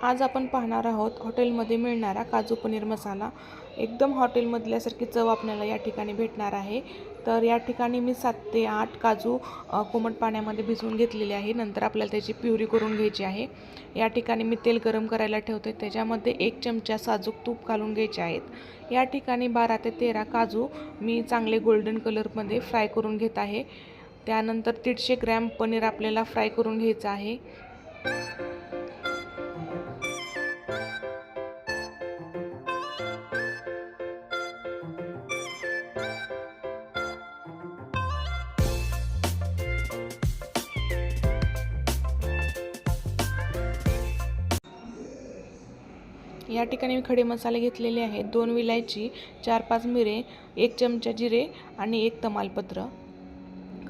आज आपण पाहणार आहोत हॉटेलमध्ये मिळणारा काजू पनीर मसाला। एकदम हॉटेलमधल्यासारखी चव आपल्याला या ठिकाणी भेटणार आहे। तर या ठिकाणी मी 7 ते 8 काजू कोमट पाण्यामध्ये भिजवून घेतलेले आहे। नंतर आपल्याला त्याची प्युरी करून घ्यायची आहे। या ठिकाणी मी तेल गरम करायला ठेवते, त्याच्यामध्ये 1 चमचा साजूक तूप घालून घ्यायचे आहेत। या ठिकाणी 12 ते 13 काजू मी चांगले गोल्डन कलरमध्ये फ्राय करून घेत आहे। त्यानंतर 150 ग्रॅम पनीर आपल्याला फ्राय करून घ्यायचं आहे। या ठिकाणी मी खडे मसाले घेतलेले आहेत। 2 विलायची, 4-5 मिरे, 1 चमचा जिरे आणि 1 तमालपत्र।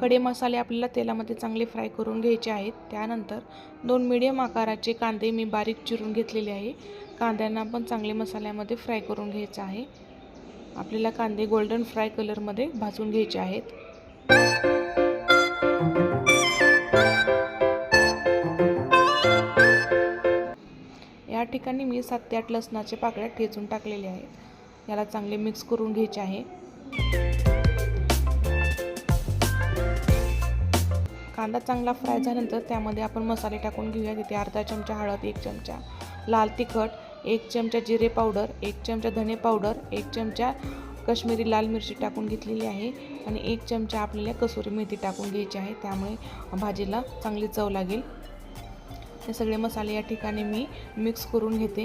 खडे मसाले आपल्याला तेलामध्ये चांगले फ्राय करून घ्यायचे आहेत। त्यानंतर 2 मीडियम आकाराचे कांदे मी बारीक चिरून घेतलेले आहे। कांद्यांना पण चांगले मसाल्यामध्ये फ्राय करून घ्यायचे आहे। आपल्याला कांदे गोल्डन फ्राय कलरमध्ये भाजून घ्यायचे आहेत। या ठिकाणी मी 7 ते 8 लसणाचे पाकळ्या ठेचून टाकलेले आहेत। याला चांगले मिक्स करून घ्यायचे आहे। कांदा चांगला फ्राय झाल्यानंतर त्यामध्ये आपण मसाले टाकून घेऊया। तिथे अर्धा चमचा हळद, 1 चमचा लाल तिखट, 1 चमचा जिरे पावडर, 1 चमचा धने पावडर, 1 चमचा काश्मीरी लाल मिरची टाकून घेतलेली आहे आणि 1 चमचा आपल्याला कसुरी मेथी टाकून घ्यायची आहे। त्यामुळे भाजीला चांगली चव लागेल। हे सगळे मसाले या ठिकाणी मी मिक्स करून घेते।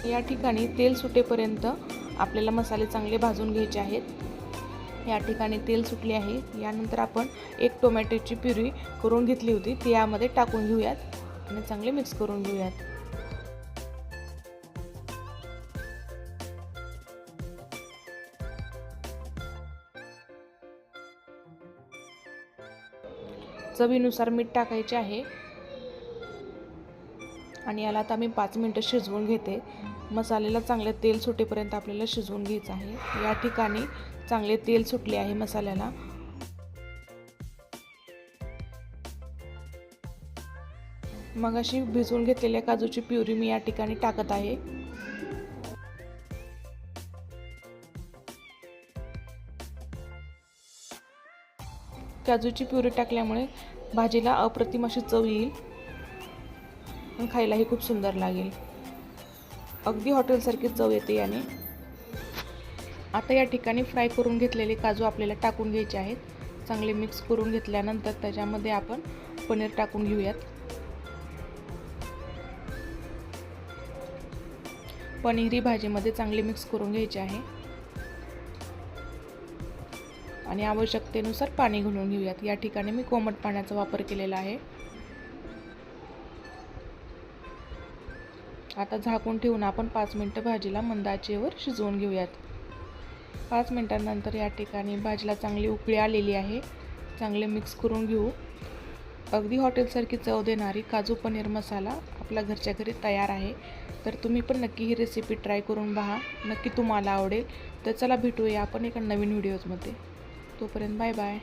या ठिकाणी तेल सुटेपर्यंत आपल्याला मसाले चांगले भाजून घ्यायचे आहेत। या ठिकाणी तेल सुटले आहे। यानंतर आपण 1 टोमॅटोची प्युरी करून घेतली होती ती यामध्ये टाकून घेऊयात आणि चांगले मिक्स करून घेऊयात। चवीनुसार मीठ टाकायचे आहे आणि याला आता मी 5 मिनिटे शिजवून घेते। मसाल्याला चांगले तेल सुटेपर्यंत आपल्याला शिजवून घ्यायचं आहे। या ठिकाणी चांगले तेल सुटले आहे मसाल्याला। मग अशी भिजवून घेतलेल्या काजूची प्युरी मी या ठिकाणी टाकत आहे। काजूची प्युरी टाकल्यामुळे भाजीला अप्रतिम अशी चव येईल आणि खायलाही खूप सुंदर लागेल। अगदी हॉटेलसारखी चव येते याने। आता या ठिकाणी फ्राय करून घेतलेले काजू आपल्याला टाकून घ्यायचे आहेत। चांगले मिक्स करून घेतल्यानंतर त्याच्यामध्ये आपण पनीर टाकून घेऊयात। पनीर ही भाजीमध्ये चांगले मिक्स करून घ्यायचे आहे आणि आवश्यकतेनुसार पाणी घालून घेऊयात। या ठिकाणी मी कोमट पाण्याचा वापर केलेला आहे। आता झाकून ठेवून आपण 5 मिनिटे भाजीला मंद आचेवर शिजवून घेऊयात। 5 मिनिटांनंतर या ठिकाणी भाजीला चांगली उकळी आलेली आहे। चांगले मिक्स करून घेऊ। अगदी हॉटेलसारखी चव देणारी काजू पनीर मसाला आपल्या घरच्या घरी तयार आहे। तर तुम्ही पण नक्की ही रेसिपी ट्राय करून पहा, नक्की तुम्हाला आवडेल। तर चला भेटूया आपण एका नवीन व्हिडिओजमध्ये। तोपर्यंत बाय बाय।